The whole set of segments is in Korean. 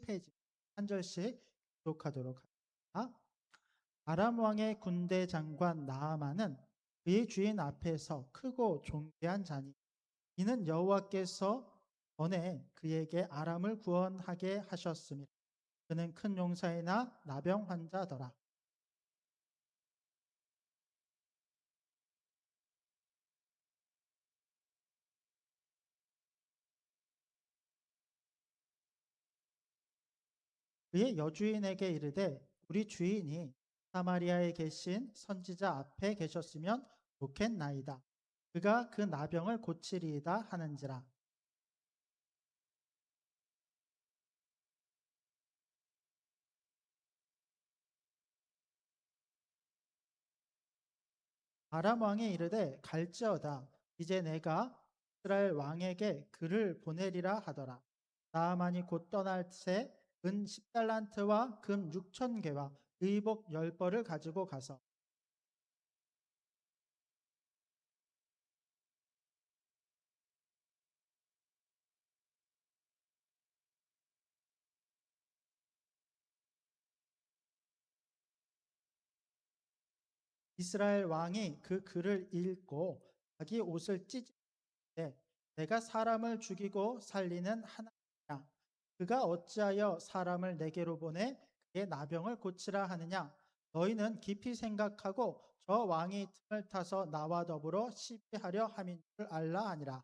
페이지 한 절씩 기록하도록 합니다. 아람 왕의 군대 장관 나아만은 그의 주인 앞에서 크고 존귀한 자니 이는 여호와께서 전에 그에게 아람을 구원하게 하셨습니다. 그는 큰 용사이나 나병 환자더라. 그의 여주인에게 이르되 우리 주인이 사마리아에 계신 선지자 앞에 계셨으면 좋겠나이다. 그가 그 나병을 고치리이다 하는지라. 아람 왕이 이르되 갈지어다. 이제 내가 이스라엘 왕에게 그를 보내리라 하더라. 나아만이 곧 떠날 새 은 10달란트와 금 6천 개와 의복 10벌을 가지고 가서 이스라엘 왕이 그 글을 읽고 자기 옷을 찢을 때 내가 사람을 죽이고 살리는 하나님이라. 그가 어찌하여 사람을 내게로 보내 그의 나병을 고치라 하느냐. 너희는 깊이 생각하고 저 왕이 틈을 타서 나와 더불어 시비하려 함인 줄 알라 하니라.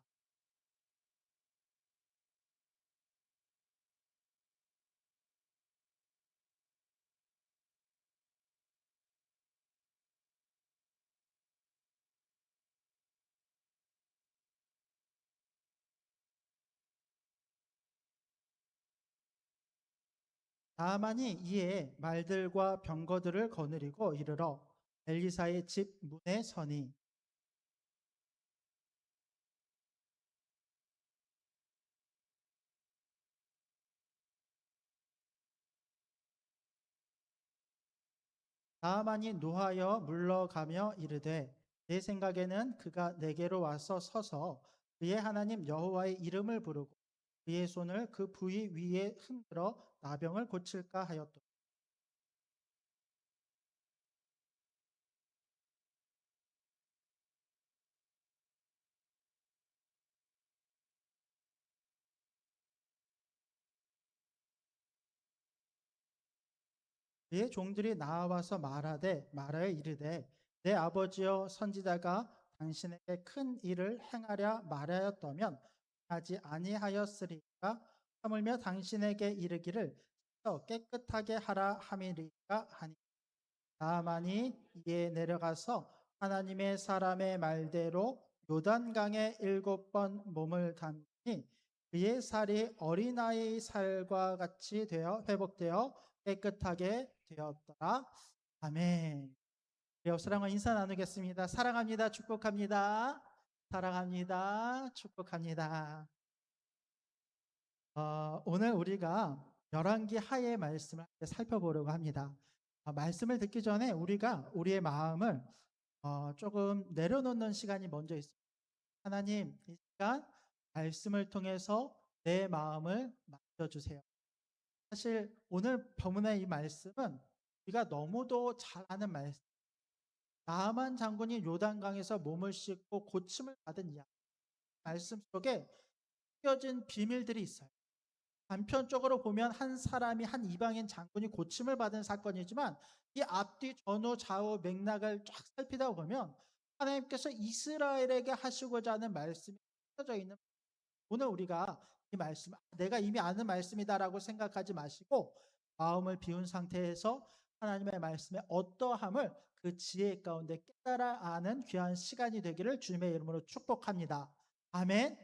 다만이 이에 말들과 병거들을 거느리고 이르러 엘리사의 집 문에 서니 나아만이 노하여 물러가며 이르되 내 생각에는 그가 내게로 와서 서서 그의 하나님 여호와의 이름을 부르고 그의 손을 그 부위 위에 흔들어 나병을 고칠까 하였다. 그의 종들이 나와서 말하여 이르되 내 아버지여 선지자가 당신에게 큰 일을 행하려 말하였다면 하지 아니하였으리까 하물며 당신에게 이르기를 씻어 깨끗하게 하라 함이리까 하니 나만이 이에 내려가서 하나님의 사람의 말대로 요단강에 7번 몸을 담니 그의 살이 어린아이 살과 같이 되어 회복되어 깨끗하게 되었더라. 아멘. 네, 사랑과 인사 나누겠습니다. 사랑합니다. 축복합니다. 사랑합니다. 축복합니다. 오늘 우리가 열왕기 하의 말씀을 살펴보려고 합니다. 말씀을 듣기 전에 우리가 우리의 마음을 조금 내려놓는 시간이 먼저 있습니다. 하나님, 이 시간 말씀을 통해서 내 마음을 만져주세요. 사실 오늘 본문의 이 말씀은 우리가 너무도 잘 아는 말씀. 나아만 장군이 요단강에서 몸을 씻고 고침을 받은 이야기. 말씀 속에 숨겨진 비밀들이 있어요. 단편적으로 보면 한 사람이 한 이방인 장군이 고침을 받은 사건이지만 이 앞뒤 전후 좌우 맥락을 쫙 살피다 보면 하나님께서 이스라엘에게 하시고자 하는 말씀이 펴져 있는 오늘 우리가 이 말씀 내가 이미 아는 말씀이다라고 생각하지 마시고 마음을 비운 상태에서 하나님의 말씀의 어떠함을 그 지혜 가운데 깨달아 아는 귀한 시간이 되기를 주님의 이름으로 축복합니다. 아멘.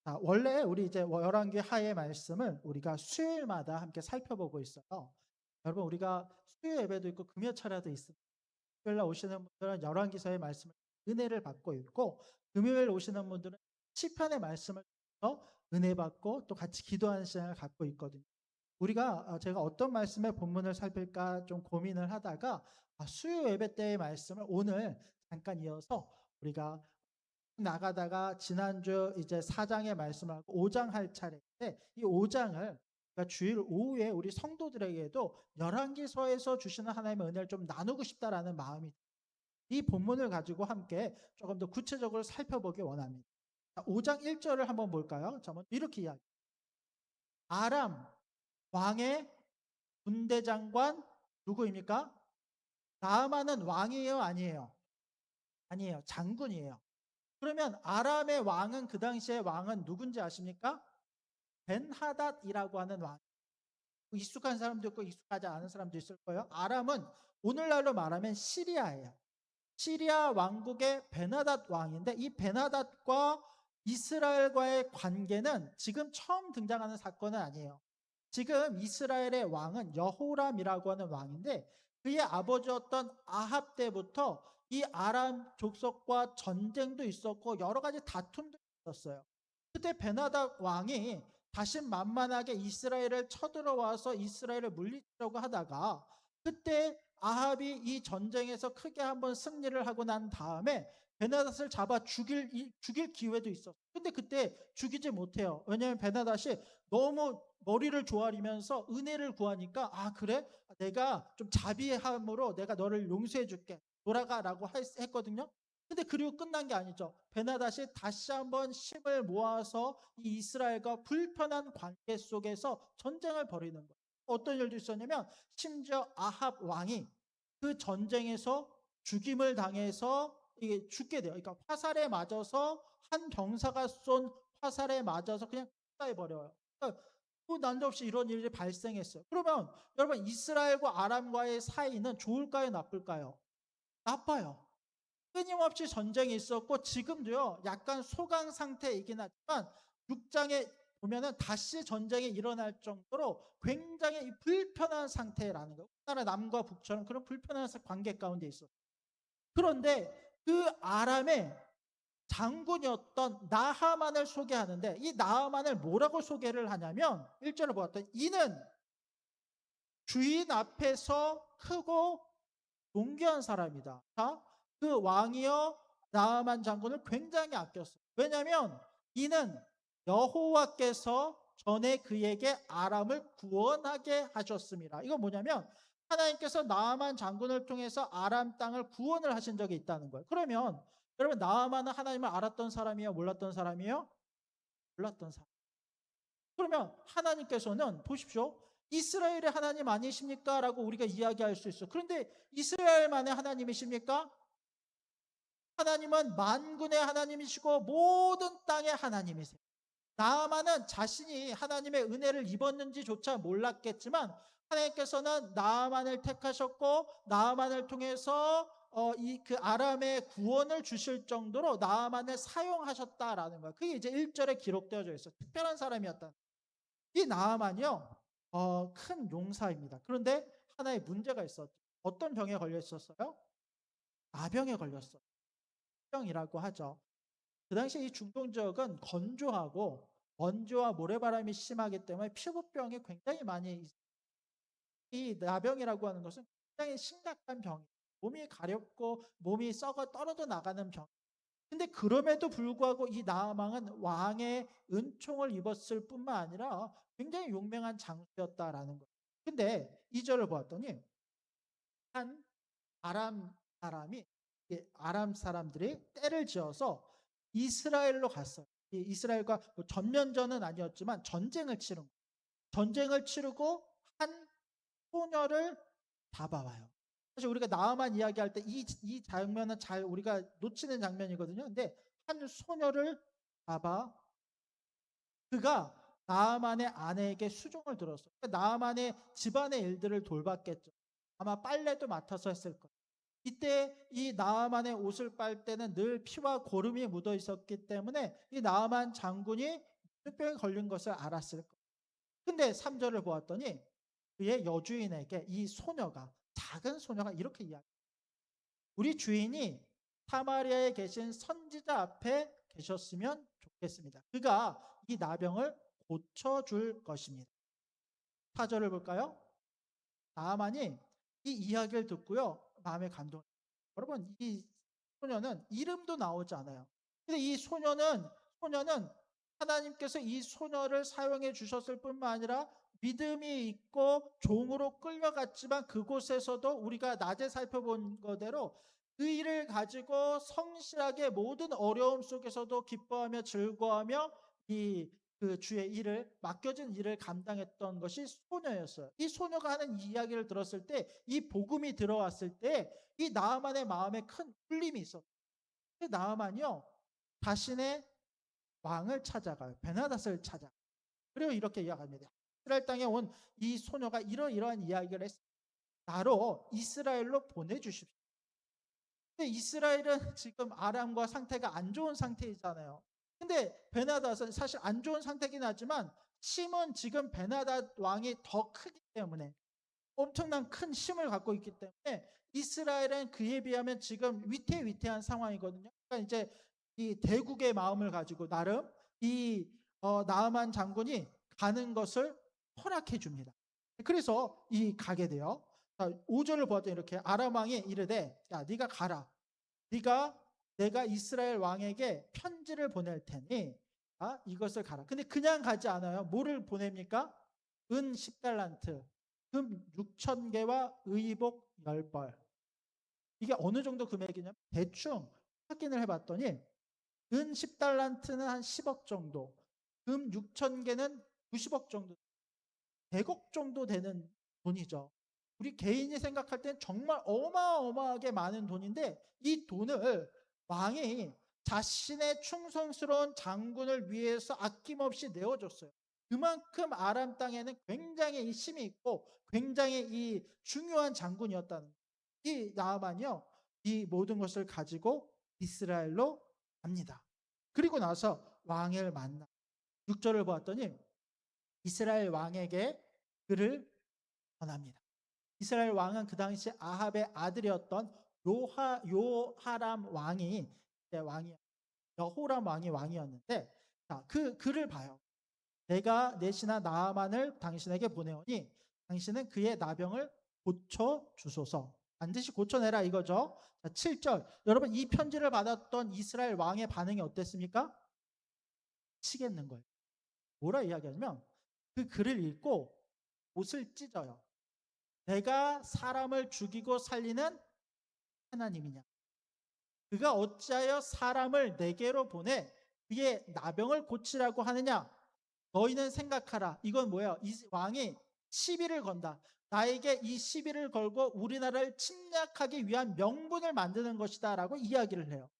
자, 원래 우리 이제 열왕기 하의 말씀을 우리가 수요일마다 함께 살펴보고 있어요. 여러분 우리가 수요 예배도 있고 금요 철야도 있습니다. 수요일 날 오시는 분들은 열왕기서의 말씀을 은혜를 받고 있고 금요일 오시는 분들은 시편의 말씀을 통해서 은혜 받고 또 같이 기도하는 시간을 갖고 있거든요. 우리가 제가 어떤 말씀의 본문을 살필까 좀 고민을 하다가 수요 예배 때의 말씀을 오늘 잠깐 이어서 우리가 나가다가 지난주 이제 4장의 말씀을 하고 5장 할 차례인데 이 5장을 그러니까 주일 오후에 우리 성도들에게도 열왕기서에서 주시는 하나님의 은혜를 좀 나누고 싶다라는 마음이 이 본문을 가지고 함께 조금 더 구체적으로 살펴보기 원합니다. 5장 1절을 한번 볼까요? 자, 이렇게 이야기. 아람 왕의 군대장관 누구입니까? 나아만은 왕이에요, 아니에요? 아니에요. 장군이에요. 그러면 아람의 왕은 그 당시의 왕은 누군지 아십니까? 벤하닷이라고 하는 왕. 익숙한 사람도 있고 익숙하지 않은 사람도 있을 거예요. 아람은 오늘날로 말하면 시리아예요. 시리아 왕국의 베나닷 왕인데 이 베나닷과 이스라엘과의 관계는 지금 처음 등장하는 사건은 아니에요. 지금 이스라엘의 왕은 여호람이라고 하는 왕인데 그의 아버지였던 아합 때부터 이 아람 족속과 전쟁도 있었고 여러 가지 다툼도 있었어요. 그때 베나닷 왕이 다시 만만하게 이스라엘을 쳐들어와서 이스라엘을 물리치려고 하다가 그때 아합이 이 전쟁에서 크게 한번 승리를 하고 난 다음에 베나닷을 잡아 죽일 기회도 있었어요. 근데 그때 죽이지 못해요. 왜냐하면 베나닷이 너무 머리를 조아리면서 은혜를 구하니까 아 그래? 내가 좀 자비함으로 내가 너를 용서해 줄게. 돌아가라고 했거든요. 근데 그리고 끝난 게 아니죠. 베나닷이 다시 한번 힘을 모아서 이 이스라엘과 불편한 관계 속에서 전쟁을 벌이는 거예요. 어떤 일도 있었냐면 심지어 아합 왕이 그 전쟁에서 죽임을 당해서 이게 죽게 돼요. 그러니까 화살에 맞아서 한 병사가 쏜 화살에 맞아서 그냥 해 버려요. 그러니까 난데없이 이런 일이 발생했어요. 그러면 여러분 이스라엘과 아람과의 사이는 좋을까요, 나쁠까요? 나빠요. 끊임없이 전쟁이 있었고 지금도요. 약간 소강 상태이긴 하지만 육장에 보면은 다시 전쟁이 일어날 정도로 굉장히 불편한 상태라는 거예요. 우리나라 남과 북처럼 그런 불편한 관계 가운데 있었어요. 그런데 그 아람의 장군이었던 나하만을 소개하는데 이 나하만을 뭐라고 소개를 하냐면 1절을 보았더니 이는 주인 앞에서 크고 존귀한 사람이다. 자, 그 왕이여 나아만 장군을 굉장히 아꼈어요. 왜냐하면 이는 여호와께서 전에 그에게 아람을 구원하게 하셨습니다. 이건 뭐냐면 하나님께서 나아만 장군을 통해서 아람 땅을 구원을 하신 적이 있다는 거예요. 그러면 여러분 나아만은 하나님을 알았던 사람이에요? 몰랐던 사람이에요? 몰랐던 사람. 그러면 하나님께서는 보십시오. 이스라엘의 하나님 아니십니까? 라고 우리가 이야기할 수 있어요. 그런데 이스라엘만의 하나님이십니까? 하나님은 만군의 하나님이시고 모든 땅의 하나님이세요. 나아만은 자신이 하나님의 은혜를 입었는지조차 몰랐겠지만 하나님께서는 나아만을 택하셨고 나아만을 통해서 그 아람의 구원을 주실 정도로 나아만을 사용하셨다라는 거예요. 그게 이제 1절에 기록되어져 있어요. 특별한 사람이었다. 이 나아만이요. 큰 용사입니다. 그런데 하나의 문제가 있었죠. 어떤 병에 걸려 있었어요? 나병에 걸렸어요. 병이라고 하죠. 그 당시에 이 중동 지역은 건조하고 먼지와 모래바람이 심하기 때문에 피부병이 굉장히 많이 이 나병이라고 하는 것은 굉장히 심각한 병이에요. 몸이 가렵고 몸이 썩어 떨어져 나가는 병. 근데 그럼에도 불구하고 이 나아망은 왕의 은총을 입었을 뿐만 아니라 굉장히 용맹한 장수였다라는 거예요. 근데 2절을 보았더니 한 아람 사람이 아람 사람들이 때를 지어서 이스라엘로 갔어요. 이스라엘과 뭐 전면전은 아니었지만 전쟁을 치른 거예요. 전쟁을 치르고 한 소녀를 잡아와요. 사실 우리가 나아만 이야기할 때 이 장면은 잘 우리가 놓치는 장면이거든요. 근데 한 소녀를 잡아 그가 나아만의 아내에게 수종을 들었어요. 그러니까 나아만의 집안의 일들을 돌봤겠죠. 아마 빨래도 맡아서 했을 거예요. 이때 이 나아만의 옷을 빨 때는 늘 피와 고름이 묻어 있었기 때문에 이 나아만 장군이 병에 걸린 것을 알았을 거예요. 근데 3절을 보았더니 그의 여주인에게 이 소녀가 작은 소녀가 이렇게 이야기해요. 우리 주인이 사마리아에 계신 선지자 앞에 계셨으면 좋겠습니다. 그가 이 나병을 고쳐줄 것입니다. 4절을 볼까요? 나아만이 이 이야기를 듣고요. 마음에 감동. 여러분 이 소녀는 이름도 나오지 않아요. 근데 이 소녀는 하나님께서 이 소녀를 사용해 주셨을 뿐만 아니라 믿음이 있고 종으로 끌려갔지만 그곳에서도 우리가 낮에 살펴본 거대로 의의를 가지고 성실하게 모든 어려움 속에서도 기뻐하며 즐거워하며 그 주의 일을 맡겨진 일을 감당했던 것이 소녀였어요. 이 소녀가 하는 이야기를 들었을 때 이 복음이 들어왔을 때 이 나아만의 마음에 큰 울림이 있었어요. 나아만이요 자신의 왕을 찾아가요. 베나닷을 찾아. 그리고 이렇게 이야기합니다. 이스라엘 땅에 온 이 소녀가 이러이러한 이야기를 했습니다. 나로 이스라엘로 보내주십시오. 근데 이스라엘은 지금 아람과 상태가 안 좋은 상태이잖아요. 근데 베나닷은 사실 안 좋은 상태긴 하지만 힘은 지금 베나닷 왕이 더 크기 때문에 엄청난 큰 힘을 갖고 있기 때문에 이스라엘은 그에 비하면 지금 위태위태한 상황이거든요. 그러니까 이제 이 대국의 마음을 가지고 나름 이 나아만 장군이 가는 것을 허락해 줍니다. 그래서 이 가게 돼요. 5절을 보았더니 이렇게 아람 왕이 이르되 야 네가 가라. 네가 내가 이스라엘 왕에게 편지를 보낼 테니 이것을 가라. 근데 그냥 가지 않아요. 뭐를 보냅니까? 은 10달란트, 금 6천 개와 의복 10벌. 이게 어느 정도 금액이냐면 대충 확인을 해봤더니 은 10달란트는 한 10억 정도, 금 6천 개는 90억 정도, 100억 정도 되는 돈이죠. 우리 개인이 생각할 땐 정말 어마어마하게 많은 돈인데 이 돈을 왕이 자신의 충성스러운 장군을 위해서 아낌없이 내어줬어요. 그만큼 아람 땅에는 굉장히 힘이 있고 굉장히 이 중요한 장군이었다는 이 나아만이요. 이 모든 것을 가지고 이스라엘로 갑니다. 그리고 나서 왕을 만나 6절을 보았더니 이스라엘 왕에게 그를 전합니다. 이스라엘 왕은 그 당시 아합의 아들이었던 요하람 왕이 여호람 왕이 왕이었는데 그 글을 봐요. 내가 내 신하 나아만을 당신에게 보내오니 당신은 그의 나병을 고쳐 주소서. 반드시 고쳐내라 이거죠. 7절. 여러분 이 편지를 받았던 이스라엘 왕의 반응이 어땠습니까? 치겠는 거예요. 뭐라 이야기하냐면 그 글을 읽고 옷을 찢어요. 내가 사람을 죽이고 살리는 하나님이냐? 그가 어찌하여 사람을 내게로 보내 그의 나병을 고치라고 하느냐? 너희는 생각하라. 이건 뭐예요? 이 왕이 시비를 건다. 나에게 이 시비를 걸고 우리나라를 침략하기 위한 명분을 만드는 것이다 라고 이야기를 해요.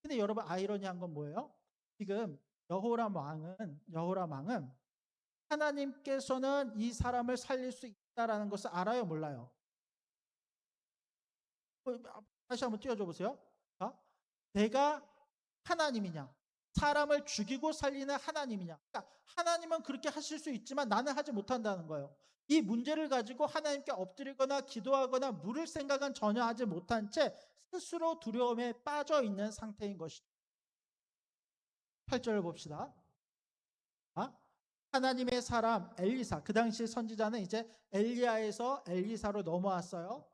근데 여러분 아이러니한 건 뭐예요? 지금 여호람 왕은 하나님께서는 이 사람을 살릴 수 있다라는 것을 알아요, 몰라요? 다시 한번 띄워줘 보세요. 내가 하나님이냐? 사람을 죽이고 살리는 하나님이냐? 그러니까 하나님은 그렇게 하실 수 있지만 나는 하지 못한다는 거예요. 이 문제를 가지고 하나님께 엎드리거나 기도하거나 물을 생각은 전혀 하지 못한 채 스스로 두려움에 빠져 있는 상태인 것이죠. 8절을 봅시다. 하나님의 사람 엘리사, 그 당시 선지자는 이제 엘리야에서 엘리사로 넘어왔어요.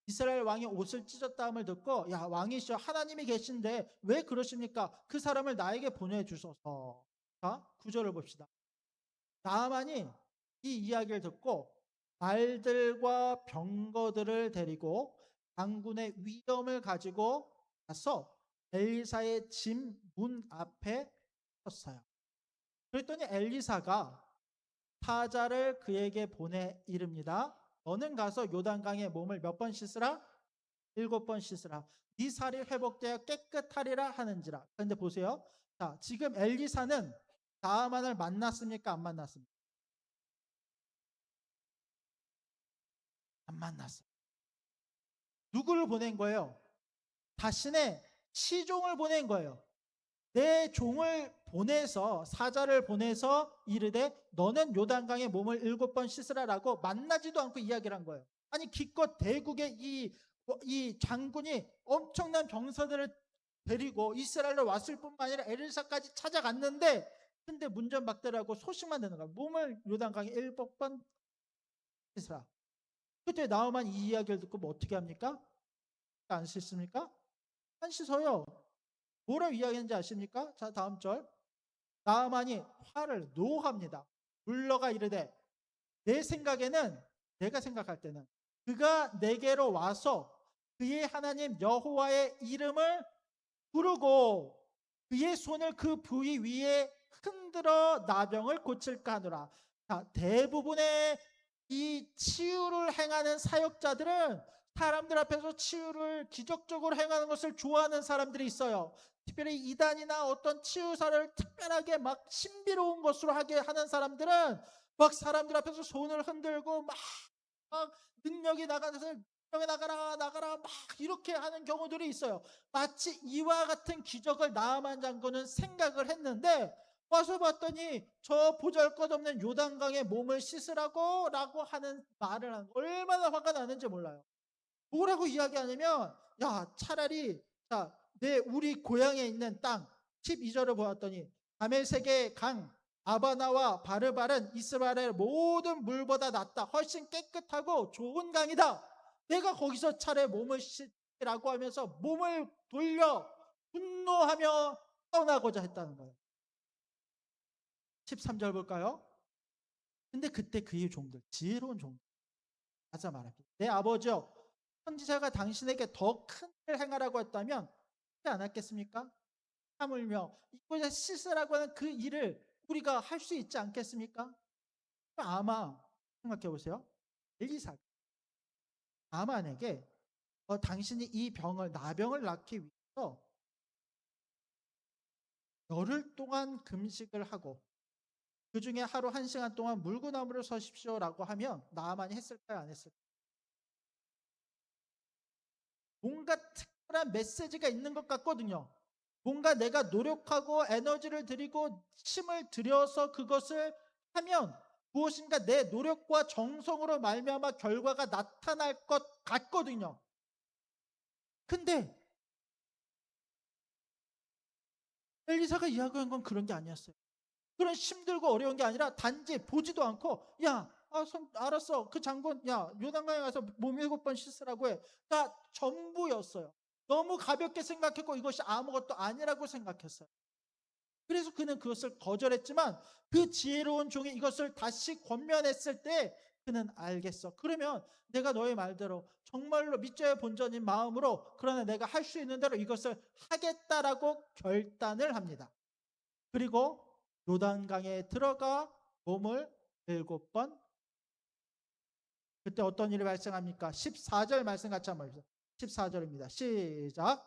이스라엘 왕이 옷을 찢었다함을 듣고 야 왕이시여 하나님이 계신데 왜 그러십니까? 그 사람을 나에게 보내주소서. 9절을 봅시다. 나아만이 이 이야기를 듣고 말들과 병거들을 데리고 장군의 위엄을 가지고 가서 엘리사의 집 문 앞에 섰어요. 그랬더니 엘리사가 사자를 그에게 보내 이릅니다. 너는 가서 요단강에 몸을 몇 번 씻으라? 7번 씻으라. 네 살이 회복되어 깨끗하리라 하는지라. 그런데 보세요. 지금 엘리사는 나아만을 만났습니까? 안 만났습니까? 안 만났어요. 누구를 보낸 거예요? 자신의 시종을 보낸 거예요. 내 종을 보내서 사자를 보내서 이르되 너는 요단강에 몸을 7번 씻으라라고 만나지도 않고 이야기를 한 거예요. 아니 기껏 대국의 이 장군이 엄청난 병사들을 데리고 이스라엘로 왔을 뿐만 아니라 엘리사까지 찾아갔는데 근데 문전박대라고 소식만 되는 거야. 몸을 요단강에 7번 씻으라. 그때 나아만 이 이야기를 듣고 뭐 어떻게 합니까? 안 씻습니까? 안 씻어요. 뭐라고 이야기했는지 아십니까? 자, 다음 절. 나아만이 화를 노합니다. 물러가 이르되 내 생각에는, 내가 생각할 때는 그가 내게로 와서 그의 하나님 여호와의 이름을 부르고 그의 손을 그 부위 위에 흔들어 나병을 고칠까 하노라. 자, 대부분의 이 치유를 행하는 사역자들은 사람들 앞에서 치유를 기적적으로 행하는 것을 좋아하는 사람들이 있어요. 특별히 이단이나 어떤 치유사를 특별하게 막 신비로운 것으로 하게 하는 사람들은 막 사람들 앞에서 손을 흔들고 막 능력이 나가서 능력이 나가라 나가라 막 이렇게 하는 경우들이 있어요. 마치 이와 같은 기적을 나아만 장군은 생각을 했는데 와서 봤더니 저 보잘것없는 요단강에 몸을 씻으라고 라고 하는 말을 하는 거 얼마나 화가 나는지 몰라요. 뭐라고 이야기하냐면 야 차라리 우리 고향에 있는 땅 12절을 보았더니 다메섹의 강 아바나와 바르발은 이스라엘의 모든 물보다 낫다. 훨씬 깨끗하고 좋은 강이다. 내가 거기서 차라리 몸을 씻라고 하면서 몸을 돌려 분노하며 떠나고자 했다는 거예요. 13절 볼까요? 근데 그때 그의 종들, 지혜로운 종들 가자 말합니다. 내 아버지여, 선지자가 당신에게 더 큰 일을 행하라고 했다면 하지 않았겠습니까? 하물며 이곳에 씻으라고 하는 그 일을 우리가 할 수 있지 않겠습니까? 아마 생각해 보세요. 엘리사가 나만에게 당신이 이 나병을 낫기 위해서 열흘 동안 금식을 하고 그 중에 하루 1시간 동안 물구나무를 서십시오라고 하면 나만이 했을까요? 안 했을까요? 뭔가 특별한 메시지가 있는 것 같거든요. 뭔가 내가 노력하고 에너지를 들이고 힘을 들여서 그것을 하면 무엇인가 내 노력과 정성으로 말미암아 결과가 나타날 것 같거든요. 근데 엘리사가 이야기한 건 그런 게 아니었어요. 그런 힘들고 어려운 게 아니라 단지 보지도 않고 알았어. 그 장군 요단강에 가서 몸 7번 씻으라고 해. 다 전부였어요. 너무 가볍게 생각했고 이것이 아무것도 아니라고 생각했어요. 그래서 그는 그것을 거절했지만 그 지혜로운 종이 이것을 다시 권면했을 때 그는 알겠어. 그러면 내가 너의 말대로 정말로 믿져야 본전인 마음으로 그러나 내가 할 수 있는 대로 이것을 하겠다라고 결단을 합니다. 그리고 요단강에 들어가 몸을 7번. 그때 어떤 일이 발생합니까? 14절 말씀 같이 한번 해주세요. 14절입니다. 시작.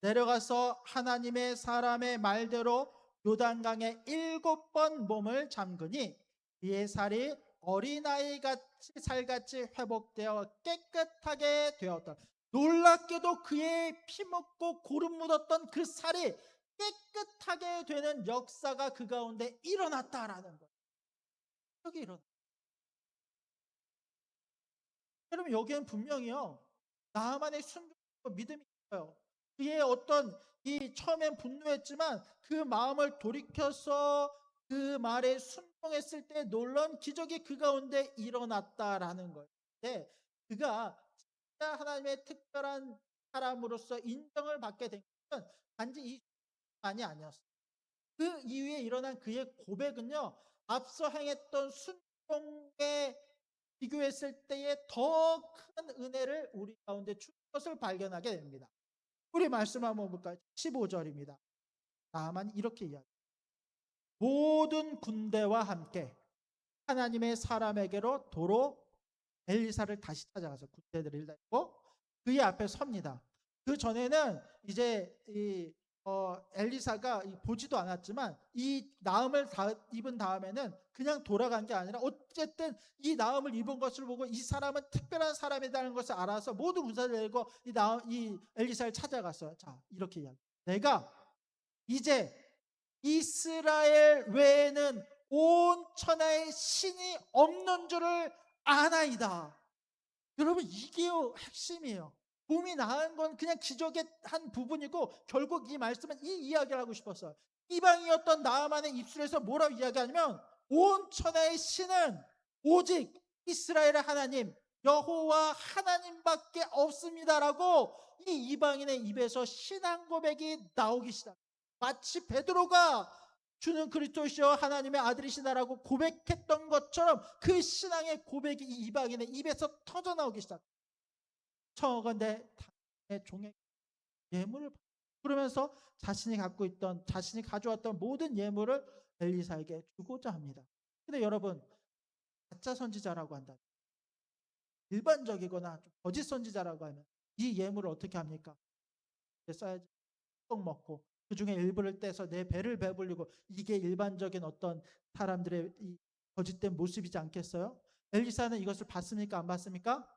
내려가서 하나님의 사람의 말대로 요단강에 7번 몸을 잠그니 그의 살이 어린아이같이 살같이 회복되어 깨끗하게 되었다. 놀랍게도 그의 피묻고 고름 묻었던 그 살이 깨끗하게 되는 역사가 그 가운데 일어났다라는 거예요. 여기 일어나. 여러분 여기엔 분명히요. 나만의 순종과 믿음이 있어요. 그의 어떤 처음엔 분노했지만 그 마음을 돌이켜서 그 말에 순종했을 때 놀라운 기적이 그 가운데 일어났다라는 거예요. 네, 그가 진짜 하나님의 특별한 사람으로서 인정을 받게 된 것은 단지 이 순종만이 아니었어요. 그 이후에 일어난 그의 고백은요. 앞서 행했던 순종에 비교했을 때에 더 큰 은혜를 우리 가운데 준 것을 발견하게 됩니다. 우리 말씀 한번 볼까요? 15절입니다. 다만 이렇게 이야기합니다. 모든 군대와 함께 하나님의 사람에게로 도로 엘리사를 다시 찾아가서 군대들을 데리고 그의 앞에 섭니다. 그 전에는 이제 엘리사가 보지도 않았지만 이 나음을 입은 다음에는 그냥 돌아간 게 아니라 어쨌든 이 나음을 입은 것을 보고 이 사람은 특별한 사람이라는 것을 알아서 모든 군사를 내고 이 엘리사를 찾아갔어요. 자, 이렇게 이야기. 내가 이제 이스라엘 외에는 온 천하에 신이 없는 줄을 아나이다. 여러분 이게 핵심이에요. 몸이 나은 건 그냥 기적의 한 부분이고 결국 이 말씀은 이 이야기를 하고 싶었어요. 이방이었던 나아만의 입술에서 뭐라고 이야기하냐면 온 천하의 신은 오직 이스라엘의 하나님 여호와 하나님밖에 없습니다라고 이 이방인의 입에서 신앙 고백이 나오기 시작. 마치 베드로가 주는 그리스도시여 하나님의 아들이시다라고 고백했던 것처럼 그 신앙의 고백이 이 이방인의 입에서 터져나오기 시작. 청어건대 당의 종의 예물을 그러면서 자신이 가져왔던 모든 예물을 엘리사에게 주고자 합니다. 근데 여러분, 가짜 선지자라고 한다. 일반적이거나 좀 거짓 선지자라고 하면 이 예물을 어떻게 합니까? 써야지. 떡 먹고 그중에 일부를 떼서 내 배를 배불리고, 이게 일반적인 어떤 사람들의 이 거짓된 모습이지 않겠어요? 엘리사는 이것을 봤습니까? 안 봤습니까?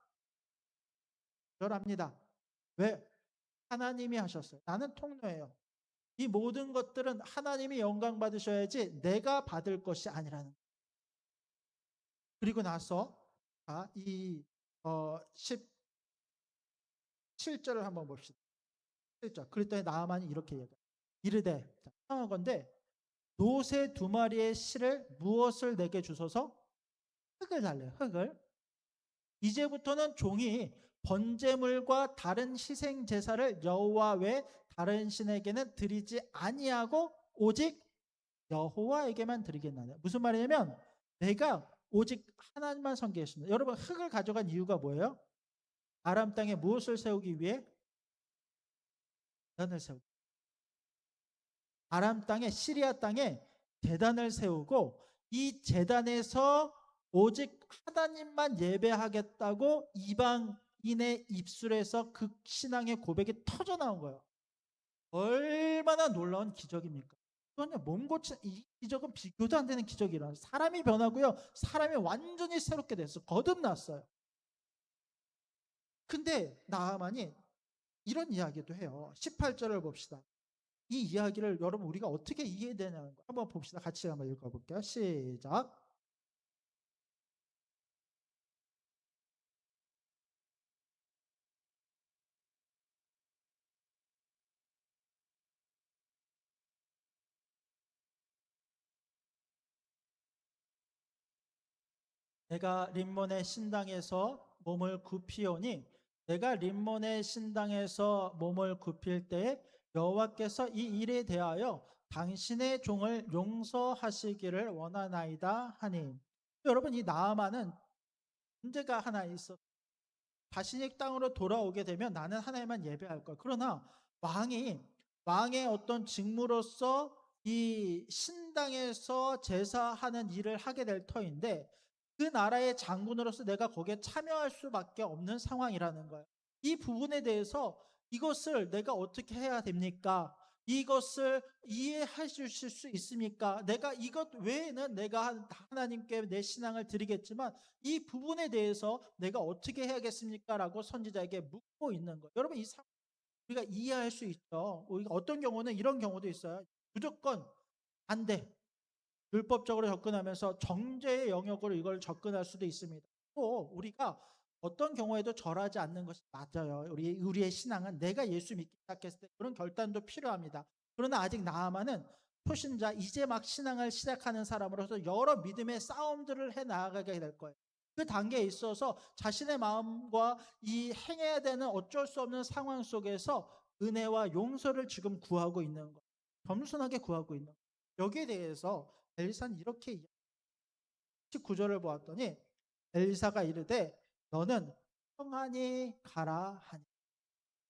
절합니다. 왜? 하나님이 하셨어요. 나는 통로예요. 이 모든 것들은 하나님이 영광 받으셔야지 내가 받을 것이 아니라는. 그리고 나서 이 17절을 한번 봅시다. 7절. 그랬더니 나아만이 이렇게 얘기해요. 이르되, 상한 건데, 노새 2마리의 실을 무엇을 내게 주소서? 흙을 달래요. 흙을. 이제부터는 종이 번제물과 다른 희생 제사를 여호와 외 다른 신에게는 드리지 아니하고 오직 여호와에게만 드리겠나니. 무슨 말이냐면 내가 오직 하나님만 섬기겠습니다. 여러분, 흙을 가져간 이유가 뭐예요? 아람 땅에 무엇을 세우기 위해? 재단을 세우고, 아람 땅에, 시리아 땅에 재단을 세우고, 이 재단에서 오직 하나님만 예배하겠다고 이방인의 입술에서 그 신앙의 고백이 터져 나온 거예요. 얼마나 놀라운 기적입니까? 그건요, 몸 고친 이 기적은 비교도 안 되는 기적이라. 사람이 변하고요, 사람이 완전히 새롭게 됐어요. 거듭났어요. 근데 나아만이 이런 이야기도 해요. 18절을 봅시다. 이 이야기를 여러분 우리가 어떻게 이해되냐는 거 한번 봅시다. 같이 한번 읽어볼게요. 시작. 내가 림몬의 신당에서 몸을 굽히오니, 내가 림몬의 신당에서 몸을 굽힐 때에 여호와께서 이 일에 대하여 당신의 종을 용서하시기를 원하나이다 하니. 여러분, 이 나아만은 문제가 하나 있어. 자신의 땅으로 돌아오게 되면 나는 하나님만 예배할 거야. 그러나 왕의 어떤 직무로서 이 신당에서 제사하는 일을 하게 될 터인데, 그 나라의 장군으로서 내가 거기에 참여할 수밖에 없는 상황이라는 거예요. 이 부분에 대해서 이것을 내가 어떻게 해야 됩니까? 이것을 이해해 주실 수 있습니까? 내가 이것 외에는 내가 하나님께 내 신앙을 드리겠지만 이 부분에 대해서 내가 어떻게 해야겠습니까? 라고 선지자에게 묻고 있는 거예요. 여러분, 이 상황 우리가 이해할 수 있죠. 우리가 어떤 경우는 이런 경우도 있어요. 무조건 안 돼. 율법적으로 접근하면서 정죄의 영역으로 이걸 접근할 수도 있습니다. 또 우리가 어떤 경우에도 절하지 않는 것이 맞아요. 우리의 신앙은 내가 예수 믿기 시작했을 때 그런 결단도 필요합니다. 그러나 아직 나아만은 초신자, 이제 막 신앙을 시작하는 사람으로서 여러 믿음의 싸움들을 해 나가게 될 거예요. 그 단계에 있어서 자신의 마음과 이 행해야 되는 어쩔 수 없는 상황 속에서 은혜와 용서를 지금 구하고 있는 거예요. 겸손하게 구하고 있는 거예요. 여기에 대해서 엘리사는 이렇게 19절을 보았더니, 엘리사가 이르되 너는 평안히 가라 하니,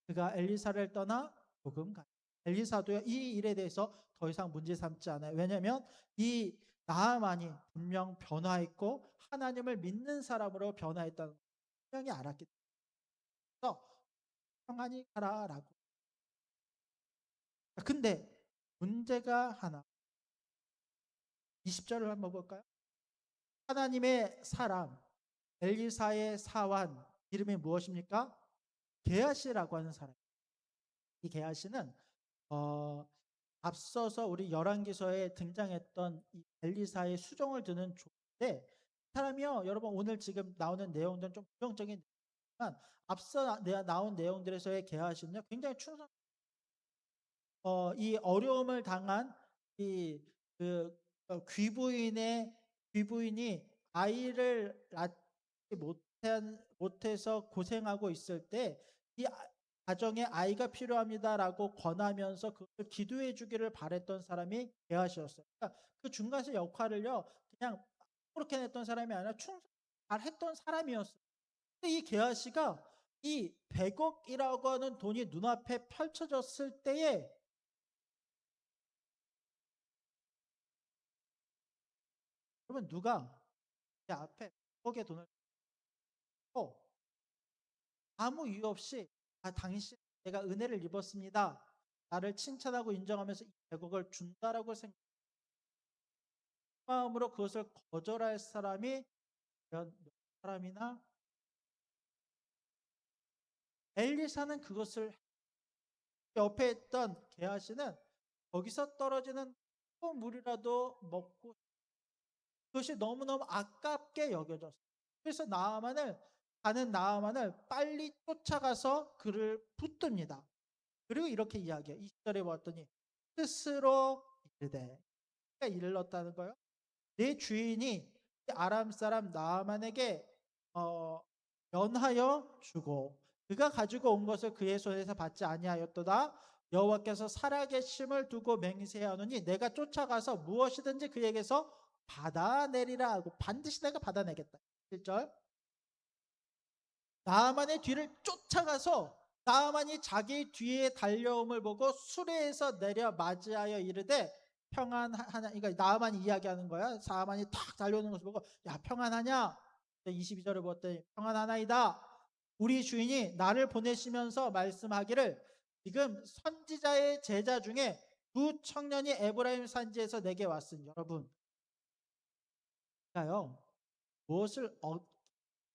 그가 엘리사를 떠나 조금 가. 엘리사도요, 이 일에 대해서 더 이상 문제 삼지 않아요. 왜냐하면 이 나아만이 분명 변화했고 하나님을 믿는 사람으로 변화했다는 걸 분명히 알았기 때문에 평안히 가라라고. 근데 문제가 하나, 20절을 한번 볼까요? 하나님의 사람 엘리사의 사환 이름이 무엇입니까? 게하시라고 하는 사람. 이 게하시는 앞서서 우리 열왕기서에 등장했던 이 엘리사의 수종을 드는 조인데, 사람이요, 여러분 오늘 지금 나오는 내용들은 좀 부정적인 내용이지만 앞서 나온 내용들에서의 게하시는요 굉장히 충성. 이 어려움을 당한 이그 귀부인이 아이를 낳지 못해서 고생하고 있을 때 이 가정에 아이가 필요합니다라고 권하면서 그것을 기도해 주기를 바랬던 사람이 게하시였어요. 그러니까 그 중간에서 역할을요, 그냥 그렇게 했던 사람이 아니라 충성 잘 했던 사람이었어요. 근데 이 게하시가 이 100억이라고 하는 돈이 눈앞에 펼쳐졌을 때에, 그러면 누가 내 앞에 100억의 돈을 고 아무 이유 없이 "아 당신 내가 은혜를 입었습니다." 나를 칭찬하고 인정하면서 이 100억을 준다라고 생각 마음으로 그것을 거절할 사람이 과연 몇 사람이나. 엘리사는 그것을, 옆에 있던 게하시는 거기서 떨어지는 물이라도 먹고, 그것이 너무너무 아깝게 여겨졌어요. 그래서 나아만을 빨리 쫓아가서 그를 붙듭니다. 그리고 이렇게 이야기해요. 20절에 보았더니 스스로 이르되, 그러니까 일렀다는 거예요. 내 주인이 아람 사람 나아만에게 어 면하여 주고 그가 가지고 온 것을 그의 손에서 받지 아니하였도다. 여호와께서 살아계심을 두고 맹세하노니 내가 쫓아가서 무엇이든지 그에게서 받아내리라 하고, 반드시 내가 받아내겠다. 1절, 나아만의 뒤를 쫓아가서 나아만이 자기 뒤에 달려옴을 보고 수레에서 내려 맞이하여 이르되 평안하냐. 그러니까 나아만이 이야기하는 거야. 나아만이 탁 달려오는 것을 보고 야 평안하냐. 22절을 보았더니 평안하나이다. 우리 주인이 나를 보내시면서 말씀하기를 지금 선지자의 제자 중에 두 청년이 에브라임 산지에서 내게 왔으니. 여러분, 그러니까요, 무엇을 얻기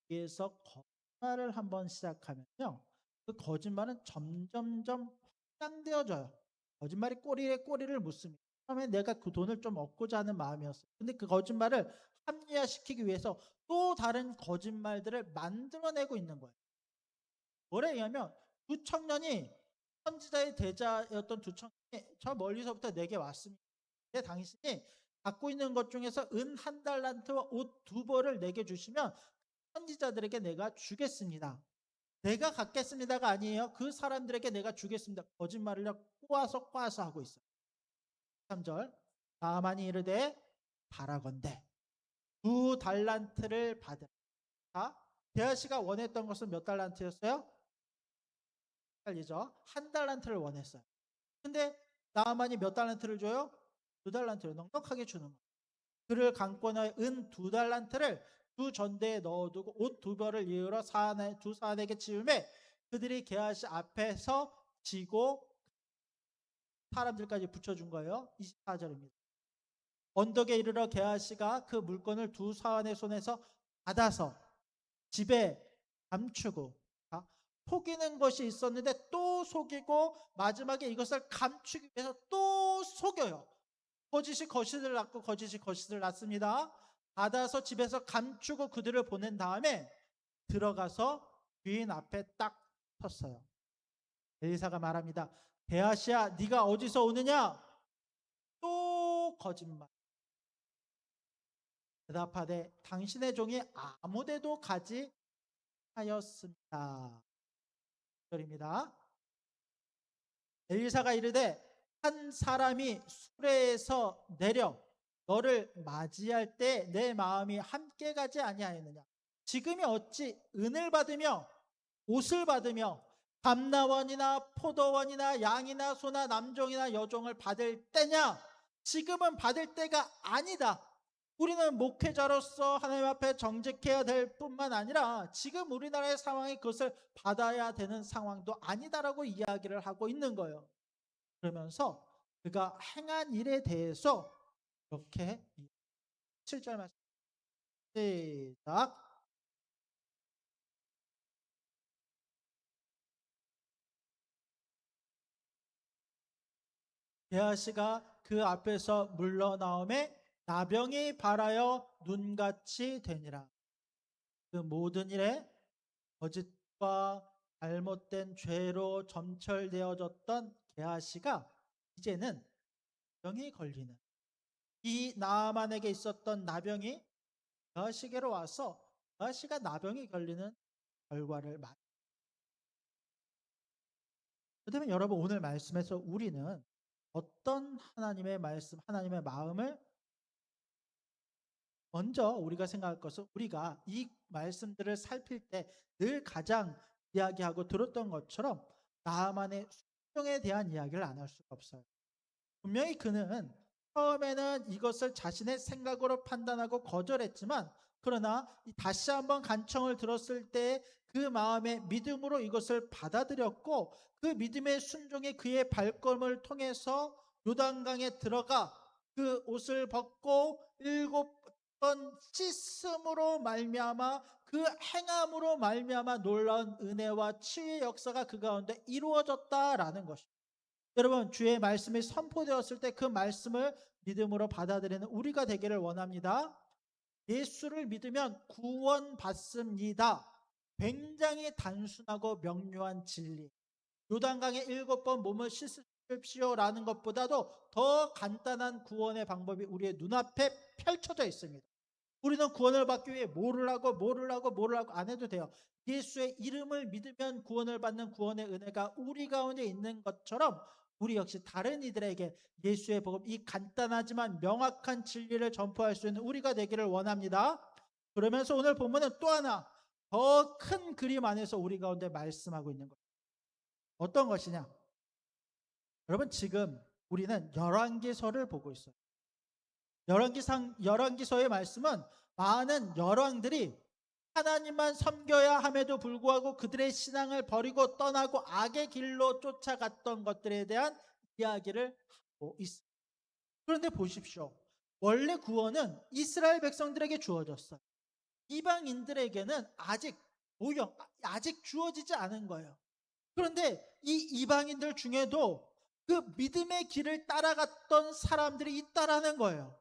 위해서 거짓말을 한번 시작하면요, 그 거짓말은 점점점 확장되어져요. 거짓말이 꼬리에 꼬리를 묻습니다. 처음에 내가 그 돈을 좀 얻고자 하는 마음이었어요. 근데 그 거짓말을 합리화시키기 위해서 또 다른 거짓말들을 만들어내고 있는 거예요. 뭐라 얘기하면, 두 청년이, 선지자의 대자였던 두 청년이 저 멀리서부터 내게 왔습니다. 근데 당신이 갖고 있는 것 중에서 은 한 달란트와 옷 두 벌을 내게 주시면 선지자들에게 내가 주겠습니다. 내가 갖겠습니다가 아니에요. 그 사람들에게 내가 주겠습니다. 거짓말을 꼬아서 하고 있어요. 3절, 나아만이 이르되 바라건대 두 달란트를 받으라. 게하시가 원했던 것은 몇 달란트였어요? 헷갈리죠? 한 달란트를 원했어요. 근데 나아만이 몇 달란트를 줘요? 두 달란트를 넉넉하게 주는 거예요. 그를 강권하여 은 두 달란트를 두 전대에 넣어두고 옷 두 벌을 이으러 두 사안에게 치우매 그들이 게하시 앞에서 지고 사람들까지 붙여준 거예요. 24절입니다. 언덕에 이르러 게하시가 그 물건을 두 사안의 손에서 받아서 집에 감추고, 속이는 것이 있었는데 또 속이고 마지막에 이것을 감추기 위해서 또 속여요. 거짓이 거짓을 낳고 거짓이 거짓을 낳습니다. 받아서 집에서 감추고 그들을 보낸 다음에 들어가서 주인 앞에 딱 섰어요. 엘리사가 말합니다. 게하시야, 네가 어디서 오느냐? 또 거짓말. 대답하되 당신의 종이 아무데도 가지 하였습니다. 절입니다. 엘리사가 이르되 한 사람이 수레에서 내려 너를 맞이할 때 내 마음이 함께 가지 아니하였느냐. 지금이 어찌 은을 받으며 옷을 받으며 감나원이나 포도원이나 양이나 소나 남종이나 여종을 받을 때냐. 지금은 받을 때가 아니다. 우리는 목회자로서 하나님 앞에 정직해야 될 뿐만 아니라 지금 우리나라의 상황이 그것을 받아야 되는 상황도 아니다라고 이야기를 하고 있는 거예요. 그러면서 그가 행한 일에 대해서 이렇게 7절 말씀 시작. 게하시가 그 앞에서 물러나오매 나병이 발하여 눈같이 되니라. 그 모든 일에 거짓과 잘못된 죄로 점철되어졌던 게하시가 이제는 병이 걸리는, 이 나아만에게 있었던 나병이 게하시게로 와서 게하시가 나병이 걸리는 결과를 그렇다면 여러분 오늘 말씀에서 우리는 어떤 하나님의 말씀, 하나님의 마음을 먼저 우리가 생각할 것은 우리가 이 말씀들을 살필 때 늘 가장 이야기하고 들었던 것처럼 나만의 순종에 대한 이야기를 안 할 수가 없어요. 분명히 그는 처음에는 이것을 자신의 생각으로 판단하고 거절했지만 그러나 다시 한번 간청을 들었을 때 그 마음의 믿음으로 이것을 받아들였고 그 믿음의 순종이 그의 발걸음을 통해서 요단강에 들어가 그 옷을 벗고 7번 씻음으로 말미암아 그 행함으로 말미암아 놀라운 은혜와 치유의 역사가 그 가운데 이루어졌다라는 것입니다. 여러분 주의 말씀이 선포되었을 때 그 말씀을 믿음으로 받아들이는 우리가 되기를 원합니다. 예수를 믿으면 구원받습니다. 굉장히 단순하고 명료한 진리. 요단강에 7번 몸을 씻으십시오라는 것보다도 더 간단한 구원의 방법이 우리의 눈앞에 펼쳐져 있습니다. 우리는 구원을 받기 위해 뭐를 하고 안 해도 돼요. 예수의 이름을 믿으면 구원을 받는 구원의 은혜가 우리 가운데 있는 것처럼 우리 역시 다른 이들에게 예수의 복음, 이 간단하지만 명확한 진리를 전포할 수 있는 우리가 되기를 원합니다. 그러면서 오늘 본문은 또 하나 더 큰 그림 안에서 우리 가운데 말씀하고 있는 것. 어떤 것이냐? 여러분 지금 우리는 열왕기서를 보고 있어요. 열왕기서의 말씀은 많은 열왕들이 하나님만 섬겨야 함에도 불구하고 그들의 신앙을 버리고 떠나고 악의 길로 쫓아갔던 것들에 대한 이야기를 하고 있습니다. 그런데 보십시오. 원래 구원은 이스라엘 백성들에게 주어졌어요. 이방인들에게는 아직 주어지지 않은 거예요. 그런데 이 이방인들 중에도 그 믿음의 길을 따라갔던 사람들이 있다라는 거예요.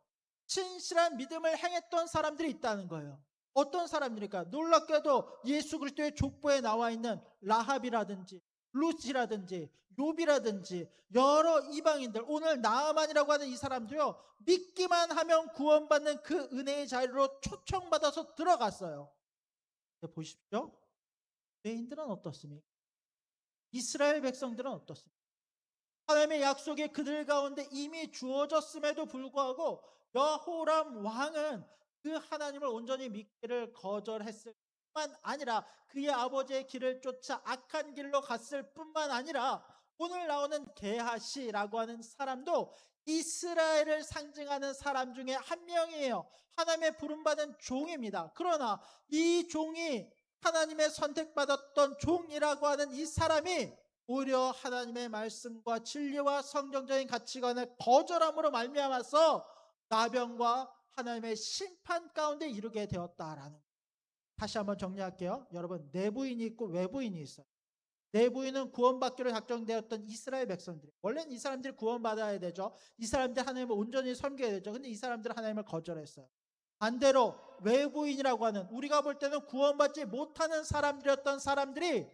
신실한 믿음을 행했던 사람들이 있다는 거예요. 어떤 사람들일까? 놀랍게도 예수 그리스도의 족보에 나와 있는 라합이라든지 룻이라든지 욥이라든지 여러 이방인들, 오늘 나아만이라고 하는 이 사람도요, 믿기만 하면 구원받는 그 은혜의 자리로 초청받아서 들어갔어요. 보십시오. 유대인들은 어떻습니까? 이스라엘 백성들은 어떻습니까? 하나님의 약속이 그들 가운데 이미 주어졌음에도 불구하고 여호람 왕은 그 하나님을 온전히 믿기를 거절했을 뿐만 아니라 그의 아버지의 길을 쫓아 악한 길로 갔을 뿐만 아니라 오늘 나오는 게하시라고 하는 사람도 이스라엘을 상징하는 사람 중에 한 명이에요. 하나님의 부름받은 종입니다. 그러나 이 종이 하나님의 선택받았던 종이라고 하는 이 사람이 오히려 하나님의 말씀과 진리와 성경적인 가치관을 거절함으로 말미암아서 나병과 하나님의 심판 가운데 이르게 되었다라는. 다시 한번 정리할게요. 여러분, 내부인이 있고 외부인이 있어요. 내부인은 구원받기로 작정되었던 이스라엘 백성들. 원래는 이 사람들이 구원받아야 되죠. 이 사람들 하나님을 온전히 섬겨야 되죠. 근데 이 사람들은 하나님을 거절했어요. 반대로 외부인이라고 하는, 우리가 볼 때는 구원받지 못하는 사람들이었던 사람들이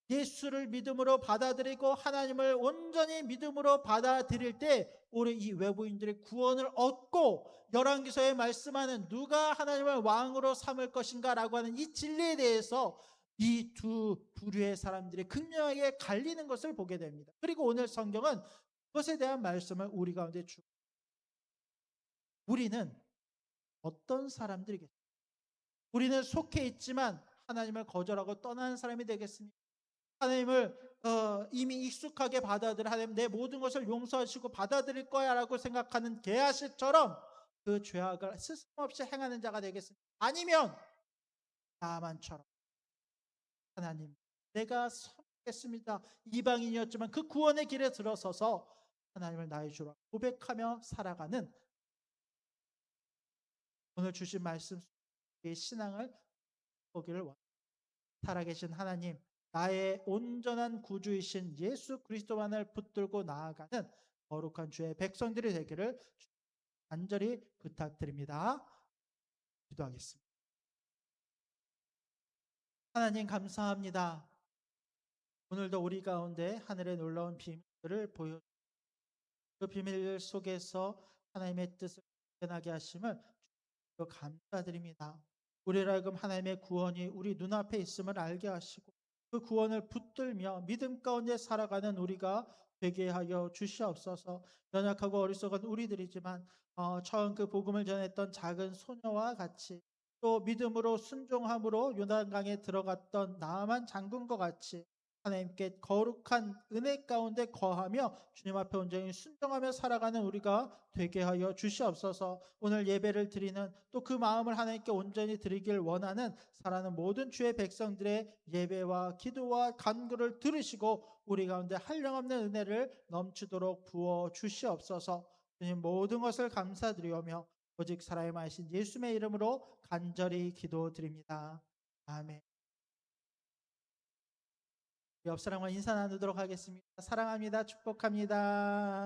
예수를 믿음으로 받아들이고 하나님을 온전히 믿음으로 받아들일 때 우리 이 외부인들이 구원을 얻고 열왕기서에 말씀하는 누가 하나님을 왕으로 삼을 것인가 라고 하는 이 진리에 대해서 이 두 부류의 사람들이 극명하게 갈리는 것을 보게 됩니다. 그리고 오늘 성경은 그것에 대한 말씀을 우리 가운데 주고, 우리는 어떤 사람들이겠습니까? 우리는 속해 있지만 하나님을 거절하고 떠나는 사람이 되겠습니까? 하나님을 이미 익숙하게 받아들여 하나님 내 모든 것을 용서하시고 받아들일 거야 라고 생각하는 게하시처럼 그 죄악을 스스럼없이 행하는 자가 되겠습니다. 아니면 나만처럼 하나님 내가 섬기겠습니다. 이방인이었지만 그 구원의 길에 들어서서 하나님을 나의 주로 고백하며 살아가는, 오늘 주신 말씀 속에 신앙을 보기를 원합니다. 살아계신 하나님, 나의 온전한 구주이신 예수 그리스도만을 붙들고 나아가는 거룩한 주의 백성들이 되기를 간절히 부탁드립니다. 기도하겠습니다. 하나님 감사합니다. 오늘도 우리 가운데 하늘의 놀라운 비밀들을 보여, 그 비밀 속에서 하나님의 뜻을 실현하게 하심을 감사드립니다. 우리를 하여금 하나님의 구원이 우리 눈앞에 있음을 알게 하시고 그 구원을 붙들며 믿음 가운데 살아가는 우리가 되게 하여 주시옵소서. 연약하고 어리석은 우리들이지만 처음 그 복음을 전했던 작은 소녀와 같이 또 믿음으로 순종함으로 요단강에 들어갔던 나아만 장군과 같이 하나님께 거룩한 은혜 가운데 거하며 주님 앞에 온전히 순종하며 살아가는 우리가 되게 하여 주시옵소서. 오늘 예배를 드리는 또 그 마음을 하나님께 온전히 드리길 원하는 사랑하는 모든 주의 백성들의 예배와 기도와 간구를 들으시고 우리 가운데 한량없는 은혜를 넘치도록 부어 주시옵소서. 주님 모든 것을 감사드리오며 오직 살아계신 예수님의 이름으로 간절히 기도드립니다. 아멘. 옆 사람과 인사 나누도록 하겠습니다. 사랑합니다. 축복합니다.